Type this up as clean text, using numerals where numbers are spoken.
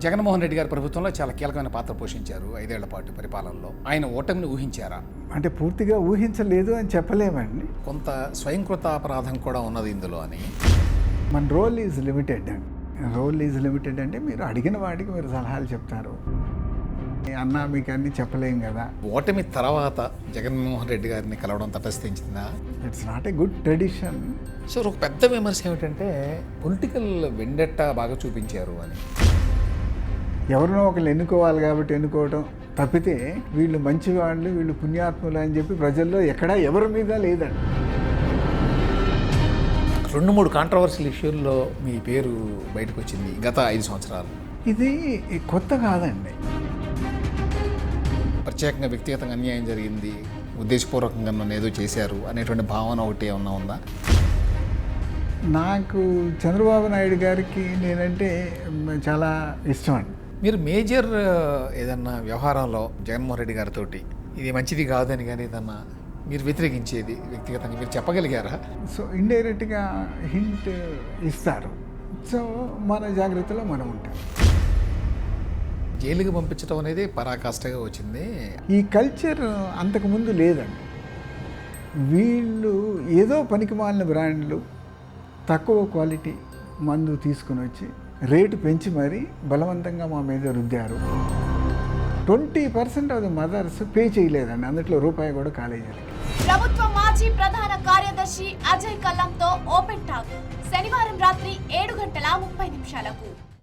జగన్మోహన్ రెడ్డి గారి ప్రభుత్వంలో చాలా కీలకమైన పాత్ర పోషించారు 5 ఏళ్ల పాటు పరిపాలనలో. ఆయన ఓటమిని ఊహించారా? అంటే పూర్తిగా ఊహించలేదు అని చెప్పలేమండి. కొంత స్వయంకృత అపరాధం కూడా ఉన్నది ఇందులో అని. మన రోల్ ఈజ్ లిమిటెడ్ అండి. రోల్ ఈజ్ లిమిటెడ్ అంటే మీరు అడిగిన వాటికి మీరు సలహాలు చెప్తారు. అన్నా మీకు అన్నీ చెప్పలేం కదా. ఓటమి తర్వాత జగన్మోహన్ రెడ్డి గారిని కలవడం తటస్థించిందా? It's not a good tradition. So ఒక పెద్ద విమర్శ ఏమిటంటే పొలిటికల్ వెండెట్ట బాగా చూపించారు అని. ఎవరినో ఒకళ్ళు ఎన్నుకోవాలి కాబట్టి ఎన్నుకోవడం తప్పితే వీళ్ళు మంచివాళ్ళు, వీళ్ళు పుణ్యాత్ములు అని చెప్పి ప్రజల్లో ఎక్కడా ఎవరి మీద లేదండి. 2-3 కాంట్రవర్షియల్ ఇష్యూల్లో మీ పేరు బయటకు వచ్చింది గత 5 సంవత్సరాలు. ఇది కొత్త కాదండి. ప్రత్యేకంగా వ్యక్తిగతంగా అన్యాయం జరిగింది, ఉద్దేశపూర్వకంగా నన్ను ఏదో చేశారు అనేటువంటి భావన ఒకటి ఏమన్నా ఉందా? నాకు చంద్రబాబు నాయుడు గారికి నేనంటే చాలా ఇష్టం అండి. మీరు మేజర్ ఏదన్నా వ్యవహారంలో జగన్మోహన్ రెడ్డి గారితో ఇది మంచిది కాదని కానీ ఏదన్నా మీరు వ్యతిరేకించేది వ్యక్తిగతంగా మీరు చెప్పగలిగారా? సో ఇండైరెక్ట్గా హింట్ ఇస్తారు. సో మన జాగ్రత్తలో మనం ఉంటాం. జైలుకి పంపించడం అనేది పరాకాష్ఠగా వచ్చింది. ఈ కల్చర్ అంతకుముందు లేదండి. వీళ్ళు ఏదో పనికిమాలిన బ్రాండ్లు తక్కువ క్వాలిటీ మందు తీసుకుని వచ్చి రేటు పెంచి మరీ బలవంతంగా మా మీద రుద్దారు. 20% ఆఫ్ ది మదర్స్ పే చేయలేదండి. అందులో రూపాయి కూడా కాలేజీలకి. ప్రభుత్వ మాజీ ప్రధాన కార్యదర్శి అజయ్ కల్లంతో ఓపెన్ టాక్ శనివారం రాత్రి 7:30 నిమిషాలకు.